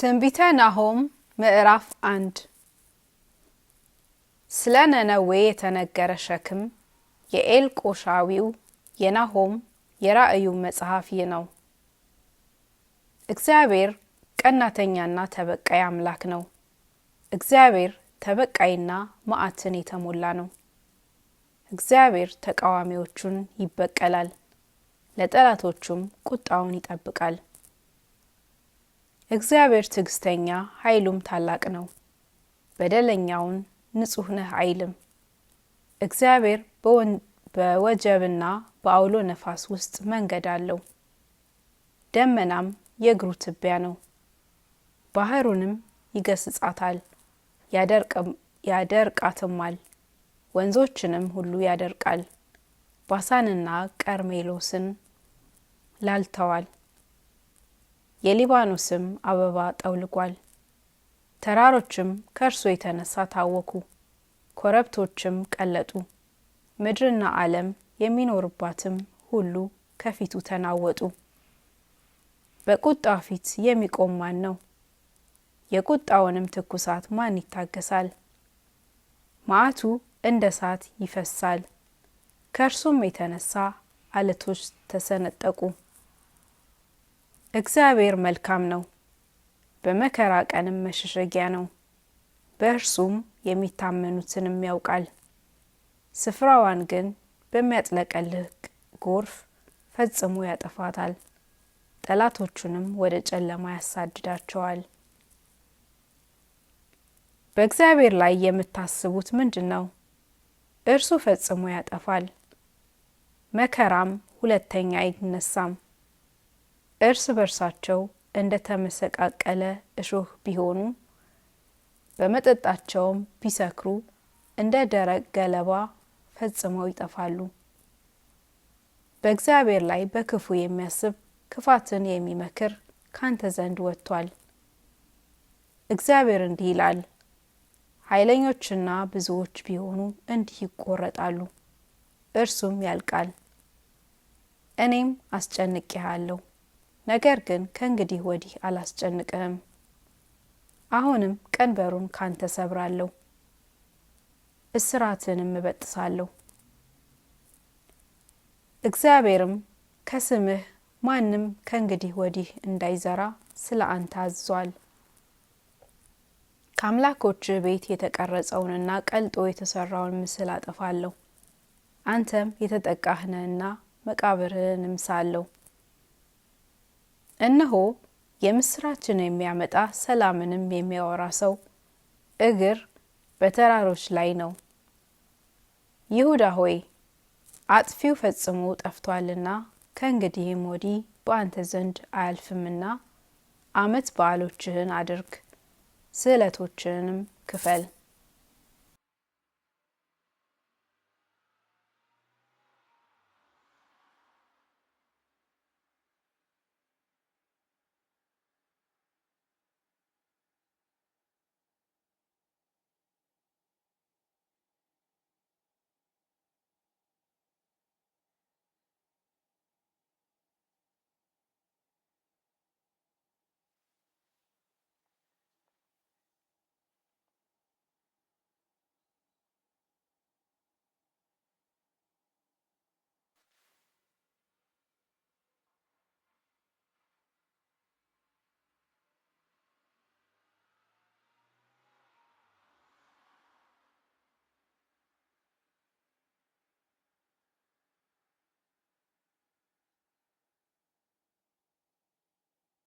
ትንቢተ ናሆም ምዕራፍ 1 ስለ ነነዌ የተነገረ ሸክም የኤልቆሻዊው የናሆም የራእዩ መጽሐፍ ነው። እግዚአብሔር ቀናተኛና ተበቃይ አምላክ ነው። እግዚአብሔር ተበቃይና መዓትን የተሞላ ነው። እግዚአብሔር ተቃዋሚዎቹን ይበቀላል፣ ለጠላቶቹም ቁጣውን ይጠብቃል። እግዚአብሔር ትዕግስተኛ ኃይሉም ታላቅ ነው። በደለኛውን ንጹህ ነህ አይልም። እግዚአብሔር በወጀብና በአውሎ ነፋስ ውስጥ መንገድ አለው። ደመናም የእግሩ ትቢያ ነው። ባህሩንም ይገስጻታል፣ ያደርቃትማል። ወንዞችንም ሁሉ ያደርቃል። ባሳንና ቀርሜሎስን ላልተዋል። የሊባኖስም አበባ ጠውልጓል። ተራሮችም ከእርሱ የተነሳ ታወኩ፣ ኮረብቶችም ቀለጡ። ምድርና ዓለም የሚኖርባትም ሁሉ ከፊቱ ተናወጡ። በቁጣ ፊት የሚቆም ማን ነው? የቁጣውንም ትኩሳት ማን ይታገሳል? መዓቱ እንደ እሳት ይፈሳል፣ ከእርሱም የተነሳ አለቶች ተሰነጠቁ። እግዚአብሔር መልካም ነው፣ በመከራ ቀንም መሸሸጊያ ነው። በእርሱም የሚታመኑትንም ያውቃል። ስፍራዋን ግን በሚያጥለቀልቅ ጎርፍ ፈጽሞ ያጠፋታል፣ ጠላቶቹንም ወደ ጨለማ ያሳድዳቸዋል። በእግዚአብሔር ላይ የምታስቡት ምንድን ነው? እርሱ ፈጽሞ ያጠፋል፣ መከራም ሁለተኛ አይነሳም። እርስ በርሳቸው እንደ ተመሰቃቀለ እሾህ ቢሆኑ፣ በመጠጣቸውም ቢሰክሩ እንደ ደረቅ ገለባ ፈጽመው ይጠፋሉ። በእግዚአብሔር ላይ በክፉ የሚያስብ ክፋትን የሚመክር ካንተ ዘንድ ወጥቷል። እግዚአብሔር እንዲህ ይላል፣ ኃይለኞችና ብዙዎች ቢሆኑ እንዲህ ይቆረጣሉ፣ እርሱም ያልቃል። እኔም አስጨንቄሃለሁ፣ ነገር ግን ከእንግዲህ ወዲህ አላስጨንቅህም። አሁንም ቀንበሩን ካንተ ሰብራለሁ፣ እስራትንም እበጥሳለሁ። እግዚአብሔርም ከስምህ ማንም ከእንግዲህ ወዲህ እንዳይዘራ ስለ አንተ አዟል። ከአምላኮችህ ቤት የተቀረጸውንና ቀልጦ የተሰራውን ምስል አጠፋለሁ። አንተም የተጠቃህ ነህና መቃብርህን እምሳለሁ። እነሆ የምስራችን የሚያመጣ ሰላምንም የሚያወራ ሰው እግር በተራሮች ላይ ነው። ይሁዳ ሆይ አጥፊው ፈጽሞ ጠፍቷልና ከእንግዲህም ወዲህ በአንተ ዘንድ አያልፍምና ዓመት በዓሎችህን አድርግ፣ ስእለቶችህንም ክፈል።